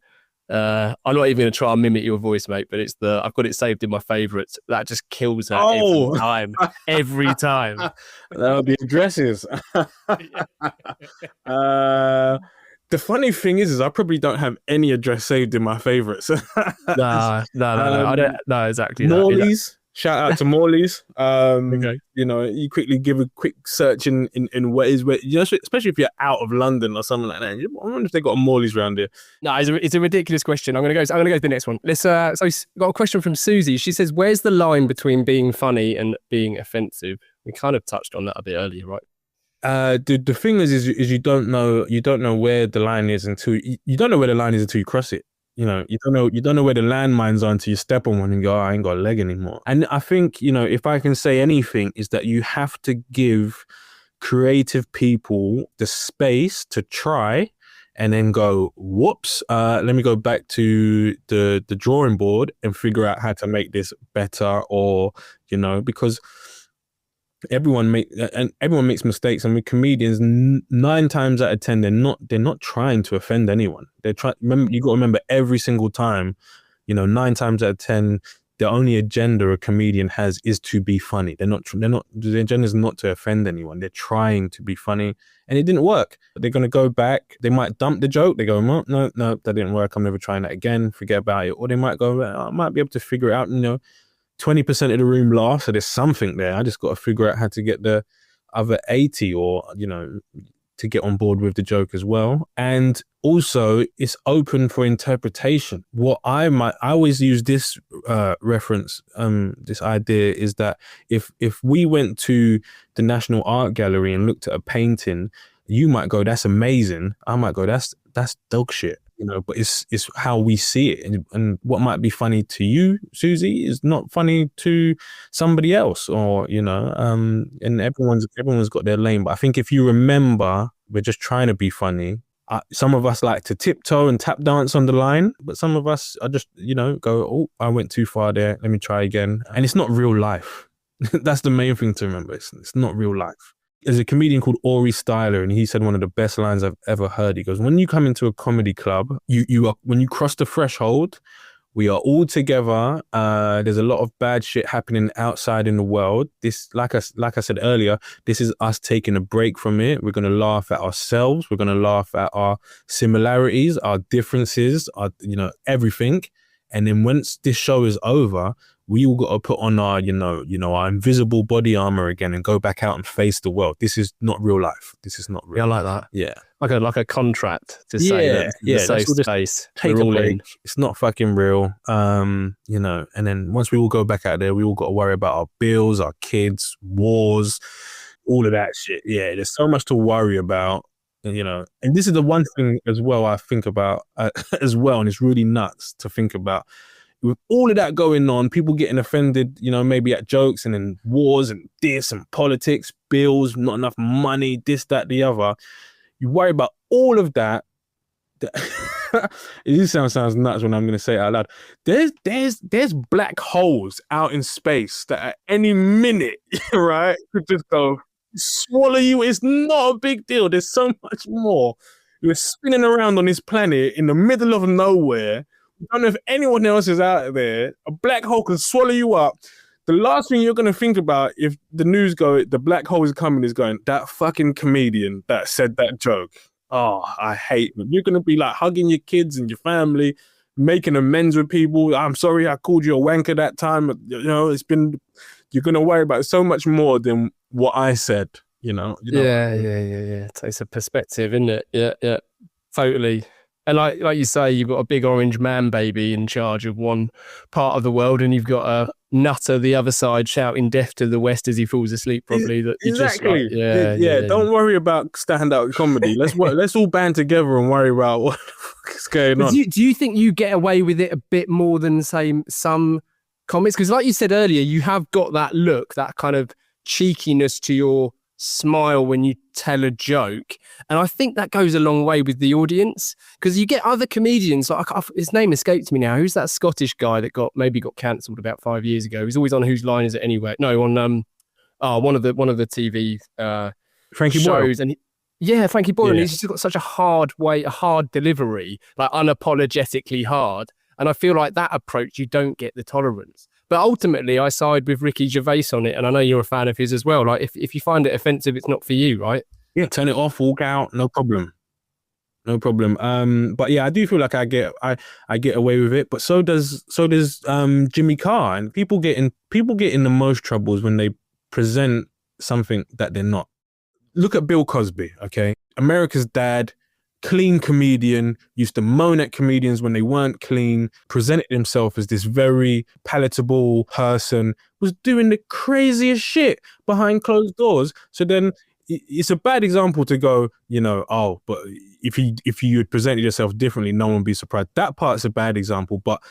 I'm not even going to try and mimic your voice, mate, but I've got it saved in my favourites. That just kills her every time. Every time. That'll be addresses. The funny thing is I probably don't have any address saved in my favourites. No. I don't know exactly. Morley's. Shout out to Morley's. Okay. You know, you quickly give a quick search in where, you know, especially if you're out of London or something like that. I wonder if they got a Morley's around here. No, it's a ridiculous question. I'm gonna go to the next one. Let's. So got a question from Susie. She says, "Where's the line between being funny and being offensive?" We kind of touched on that a bit earlier, right? The thing is you don't know where the line is until you don't know where the line is until you cross it. You know, you don't know where the landmines are until you step on one and go, I ain't got a leg anymore. And I think, you know, if I can say anything, is that you have to give creative people the space to try and then go, whoops, let me go back to the drawing board and figure out how to make this better, or, you know, because everyone makes mistakes. I mean, comedians 9 times out of 10 they're not trying to offend anyone. You got to remember every single time, you know, 9 times out of 10 the only agenda a comedian has is to be funny. Their agenda is not to offend anyone. They're trying to be funny, and it didn't work. They're going to go back. They might dump the joke. They go, no, that didn't work. I'm never trying that again. Forget about it. Or they might go, I might be able to figure it out, you know. 20% of the room laughs, so there's something there. I just got to figure out how to get the other 80, or, you know, to get on board with the joke as well. And also, it's open for interpretation. What I always use this reference, this idea is that if we went to the National Art Gallery and looked at a painting, you might go, that's amazing. I might go, that's dog shit. You know, but it's how we see it, and what might be funny to you, Susie, is not funny to somebody else, or, you know, and everyone's got their lane. But I think if you remember, we're just trying to be funny. Some of us like to tiptoe and tap dance on the line, but some of us are just, you know, go, oh, I went too far there. Let me try again. And it's not real life. That's the main thing to remember. It's not real life. There's a comedian called Ori Styler, and he said one of the best lines I've ever heard. He goes, when you come into a comedy club, when you cross the threshold, we are all together. There's a lot of bad shit happening outside in the world. This, like I said earlier, this is us taking a break from it. We're going to laugh at ourselves. We're going to laugh at our similarities, our differences, our, you know, everything. And then once this show is over, we all got to put on our, you know, our invisible body armor again and go back out and face the world. This is not real life. This is not real. Yeah, I like that. Yeah. Like a contract to say that the safe space. Take a break. It's not fucking real. You know, and then once we all go back out there, we all got to worry about our bills, our kids, wars, all of that shit. Yeah, there's so much to worry about. You know, and this is the one thing as well I think about as well, and it's really nuts to think about. With all of that going on, people getting offended, you know, maybe at jokes, and then wars and this and politics, bills, not enough money, this, that, the other. You worry about all of that. It sounds nuts when I'm going to say it out loud. There's black holes out in space that at any minute, right, could just go swallow you. It's not a big deal. There's so much more. You're spinning around on this planet in the middle of nowhere. I don't know if anyone else is out there. A black hole can swallow you up. The last thing you're going to think about if the news go, the black hole is coming, is going, that fucking comedian that said that joke. Oh, I hate them. You're going to be like hugging your kids and your family, making amends with people. I'm sorry I called you a wanker that time. You know, you're going to worry about so much more than what I said, you know? Yeah. It's a perspective, isn't it? Yeah. Totally. And like you say, you've got a big orange man baby in charge of one part of the world, and you've got a nutter the other side shouting death to the West as he falls asleep, probably. That you Exactly. Just like, yeah. Don't worry about stand-up comedy. Let's all band together and worry about what's going on. Do you think you get away with it a bit more than, say, some comics? Because like you said earlier, you have got that look, that kind of cheekiness to your smile when you tell a joke, and I think that goes a long way with the audience, because you get other comedians like his name escapes me now. Who's that Scottish guy that got cancelled about 5 years ago? He's always on Whose Line Is It Anyway? No, on one of the TV Frankie shows, Boyle. and Frankie Boyle, and Yeah. he's just got such a hard delivery, like unapologetically hard. And I feel like that approach, you don't get the tolerance. But ultimately, I side with Ricky Gervais on it, and I know you're a fan of his as well. Like, if you find it offensive, it's not for you, right? Yeah, turn it off, walk out, no problem. But yeah, I do feel like I get away with it. But so does Jimmy Carr, and people get in the most troubles when they present something that they're not. Look at Bill Cosby, okay? America's dad, clean comedian, used to moan at comedians when they weren't clean, presented himself as this very palatable person, was doing the craziest shit behind closed doors. So then it's a bad example to go, you know, oh, but if you had presented yourself differently, no one would be surprised. That part's a bad example, but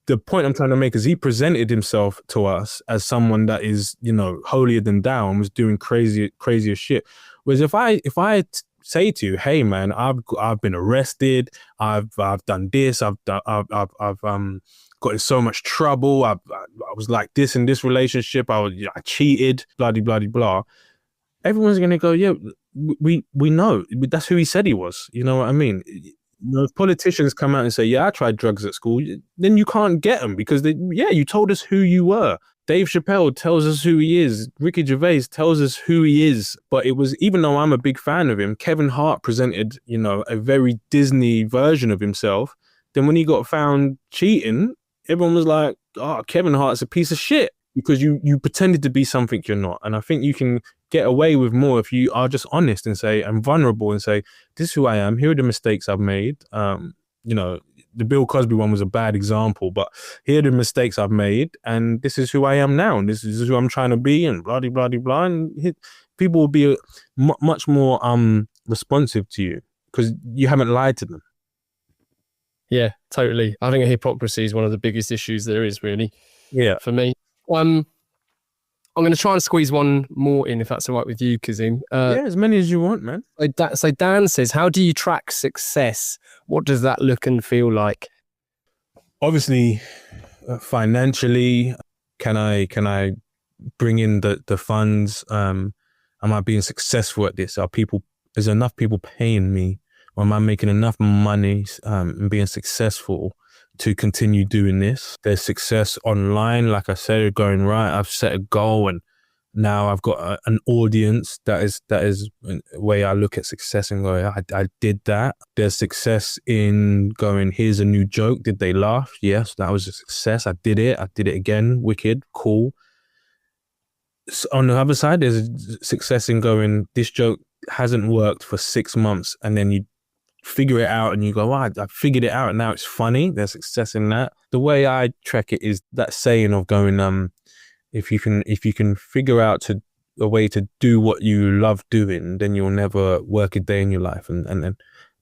the point I'm trying to make is he presented himself to us as someone that is, you know, holier than thou and was doing crazier shit. Whereas if I say to you, hey man, I've been arrested, I've done this, I've got in so much trouble, I was like this in this relationship, I cheated, blah blah blah blah. Everyone's gonna go, yeah, we know that's who he said he was. You know what I mean? You know, if politicians come out and say, yeah, I tried drugs at school, then you can't get them because you told us who you were. Dave Chappelle tells us who he is. Ricky Gervais tells us who he is. But it was, even though I'm a big fan of him, Kevin Hart presented, you know, a very Disney version of himself. Then when he got found cheating, everyone was like, oh, Kevin Hart's a piece of shit because you pretended to be something you're not. And I think you can get away with more if you are just honest and say, I'm vulnerable and say, this is who I am. Here are the mistakes I've made. You know, the Bill Cosby one was a bad example, but here are the mistakes I've made, and this is who I am now, and this is who I'm trying to be, and blah, blah, blah, blah. And people will be much more responsive to you because you haven't lied to them. Yeah, totally. I think hypocrisy is one of the biggest issues there is, really. Yeah. For me. I'm going to try and squeeze one more in, if that's all right with you, Kazim. Yeah, as many as you want, man. So Dan says, how do you track success? What does that look and feel like? Obviously, financially, can I bring in the funds? Am I being successful at this? Is enough people paying me? Or am I making enough money and being successful to continue doing this? There's success online, like I said, going right. I've set a goal and now I've got an audience. That is the way I look at success and go, I did that. There's success in going, here's a new joke. Did they laugh? Yes, that was a success. I did it again. Wicked, cool. So on the other side, there's success in going, this joke hasn't worked for 6 months, and then you figure it out and you go, I figured it out and now it's funny. There's success in that. The way I track it is that saying of going, if you can figure out a way to do what you love doing, then you'll never work a day in your life. And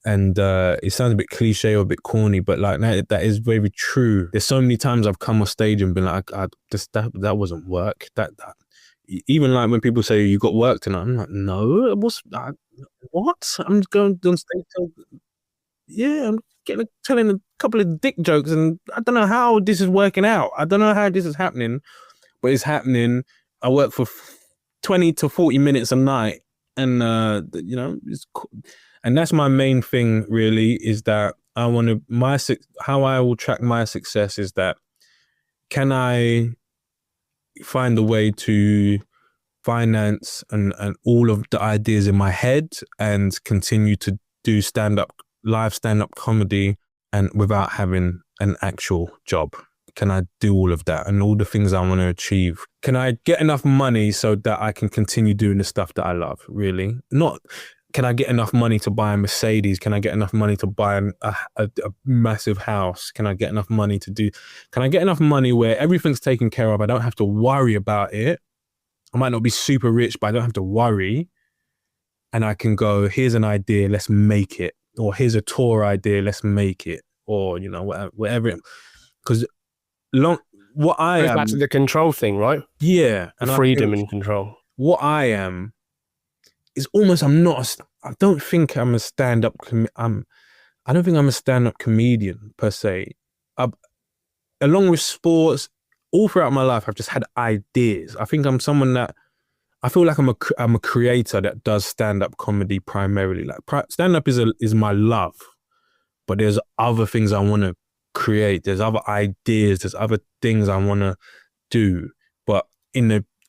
it sounds a bit cliche or a bit corny, but like that is very true. There's so many times I've come off stage and been like, that wasn't work. That even like when people say you got work tonight, I'm like, no, what? I'm going on stage. I'm telling a couple of dick jokes, and I don't know how this is working out. I don't know how this is happening, but it's happening. I work for 20 to 40 minutes a night, and it's cool. And that's my main thing. Really, is that how I will track my success is that can I find a way to finance and all of the ideas in my head and continue to do live stand-up comedy and without having an actual job? Can I do all of that and all the things I want to achieve? Can I get enough money so that I can continue doing the stuff that I love, really? Not, can I get enough money to buy a Mercedes? Can I get enough money to buy a massive house? Can I get enough money can I get enough money where everything's taken care of? I don't have to worry about it. I might not be super rich, but I don't have to worry. And I can go, here's an idea, let's make it. Or here's a tour idea, let's make it. Or, you know, whatever. Because what I am, back to the control thing, right? yeah, and freedom and control. What I am is almost, I don't think I'm a stand-up. I don't think I'm a stand-up comedian per se. Along with sports, all throughout my life, I've just had ideas. I think I'm someone that I feel like I'm a creator that does stand-up comedy primarily. Like stand-up is my love, but there's other things I want to create. There's other ideas. There's other things I want to do. But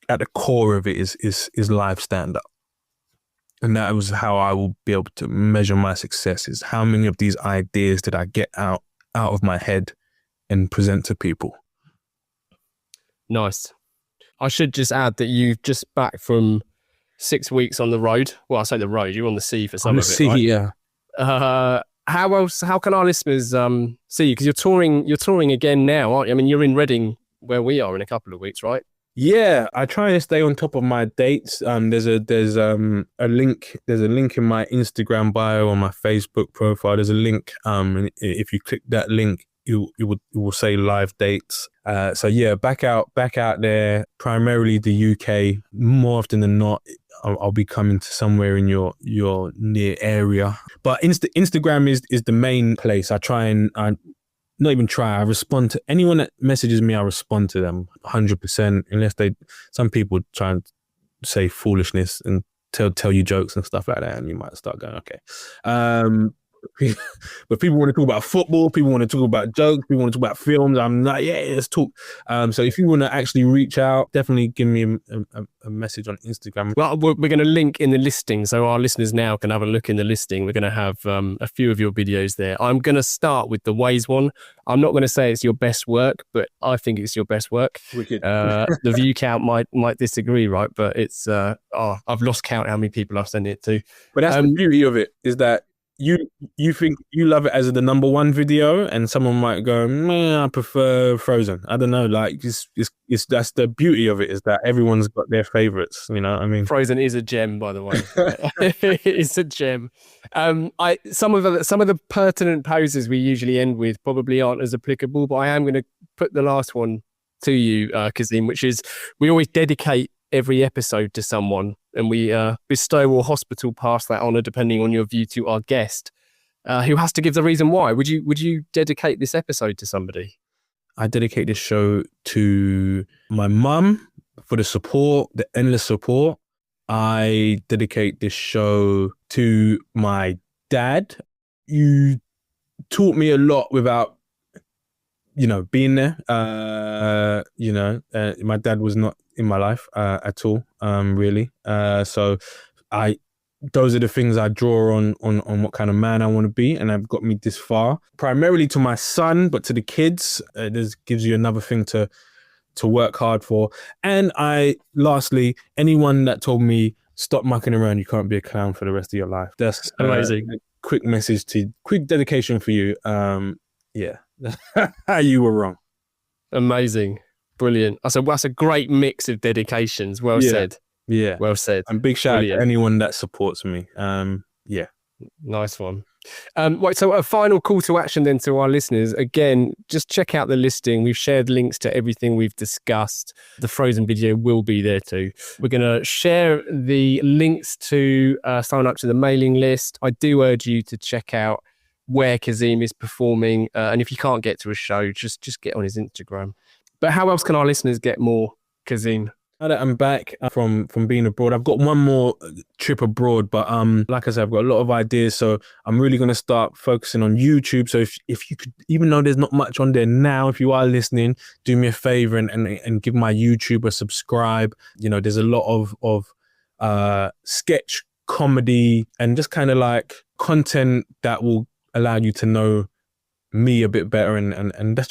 at the core of it is live stand-up, and that was how I will be able to measure my success. Is how many of these ideas did I get out of my head and present to people. Nice. I should just add that you've just back from 6 weeks on the road. Well, I say the road. You're on the sea for some of it, right? Yeah. How can our listeners see you? Because you're touring again now, aren't you? I mean, you're in Reading where we are in a couple of weeks, right? Yeah, I try to stay on top of my dates. There's a link. There's a link in my Instagram bio on my Facebook profile. There's a link. And if you click that link, it will say live dates. So yeah, back out there. Primarily the UK. More often than not, I'll be coming to somewhere in your near area. But Instagram is the main place. I respond to anyone that messages me. I respond to them 100%, unless some people try and say foolishness and tell you jokes and stuff like that, and you might start going, okay. But people want to talk about football, people want to talk about jokes, people want to talk about films. I'm like, yeah, let's talk. So if you want to actually reach out, definitely give me a message on Instagram. Well, we're going to link in the listing, so our listeners now can have a look in the listing. We're going to have a few of your videos there. I'm going to start with the Ways one. I'm not going to say it's your best work, but I think it's your best work. Wicked. The view count might disagree, right? But it's I've lost count how many people I've sent it to. But that's the beauty of it, is that you think you love it as the number one video, and someone might go, I prefer Frozen. I don't know, like it's that's the beauty of it, is that everyone's got their favorites. You know what I mean? Frozen is a gem, by the way. It's a gem. Some of the pertinent poses we usually end with probably aren't as applicable, but I am going to put the last one to you, Kazeem, which is we always dedicate every episode to someone, and we bestow or hospital pass that honour, depending on your view, to our guest, who has to give the reason why. Would you dedicate this episode to somebody? I dedicate this show to my mum for the support, the endless support. I dedicate this show to my dad. You taught me a lot without, being there. My dad was not in my life at all, really. So those are the things I draw on what kind of man I want to be, and have got me this far. Primarily to my son, but to the kids, this gives you another thing to work hard for. And lastly, anyone that told me stop mucking around, you can't be a clown for the rest of your life. That's amazing. Quick dedication for you. Yeah, you were wrong. Amazing. Brilliant. That's a great mix of dedications. Well said. Yeah. Well said. And big shout out to anyone that supports me. Yeah. Nice one. Right, so a final call to action then to our listeners. Again, just check out the listing. We've shared links to everything we've discussed. The Frozen video will be there too. We're going to share the links to sign up to the mailing list. I do urge you to check out where Kazeem is performing. And if you can't get to a show, just get on his Instagram. But how else can our listeners get more, Kazeem? Now that I'm back from being abroad, I've got one more trip abroad, but like I said, I've got a lot of ideas, so I'm really going to start focusing on YouTube. So if you could, even though there's not much on there now, if you are listening, do me a favor and give my YouTube a subscribe. There's a lot of sketch comedy and just kind of like content that will allow you to know me a bit better, and that's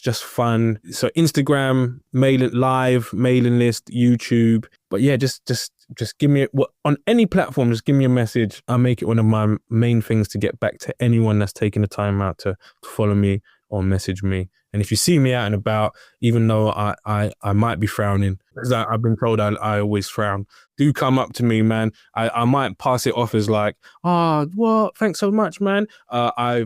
just fun. So Instagram, mailing list, YouTube. But yeah, just give me on any platform, just give me a message. I'll make it one of my main things to get back to anyone that's taking the time out to follow me or message me. And if you see me out and about, even though I might be frowning, because I've been told I always frown, do come up to me, man. I might pass it off as like, what? Thanks so much, man. I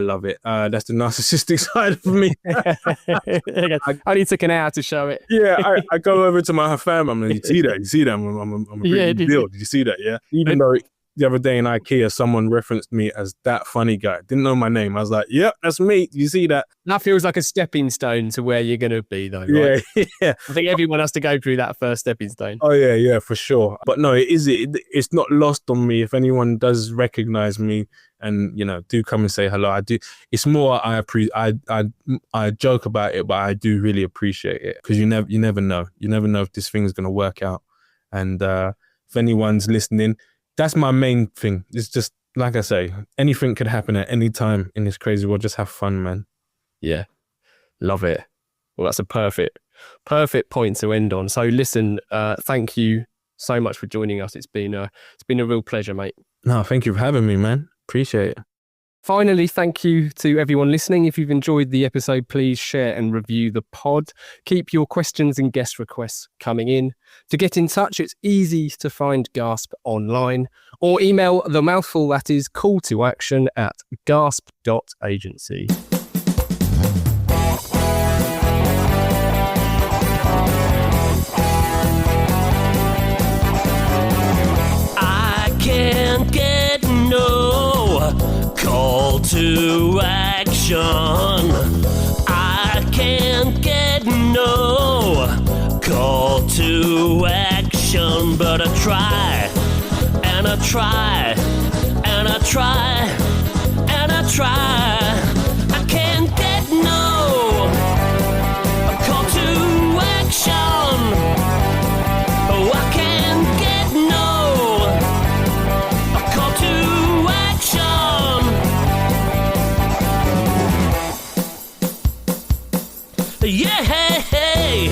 love it. That's the narcissistic side of me. I only took an hour to show it. Yeah, I go over to my fam. I'm like, you see that? I'm a big deal. Did you see that? Yeah. Even though the other day in IKEA, someone referenced me as that funny guy. Didn't know my name. I was like, yep, that's me. You see that? That feels like a stepping stone to where you're going to be, though, right? Yeah. I think everyone has to go through that first stepping stone. Oh, yeah, for sure. But no, it's not lost on me. If anyone does recognize me and, do come and say hello, I do. It's more, I joke about it, but I do really appreciate it, because you never know. You never know if this thing's going to work out. And if anyone's listening, that's my main thing. It's just, like I say, anything could happen at any time in this crazy world. Just have fun, man. Yeah. Love it. Well, that's a perfect point to end on. So listen, thank you so much for joining us. It's been a real pleasure, mate. No, thank you for having me, man. Appreciate it. Finally, thank you to everyone listening. If you've enjoyed the episode, please share and review the pod. Keep your questions and guest requests coming in. To get in touch, it's easy to find Gasp online, or email the mouthful that is call-to-action@gasp.agency. I can't get no call to action. I can't get no call to action, but I try, and I try, and I try, and I try. I can't get no call to action. Oh, I can't get no call to action. Yeah, hey, hey.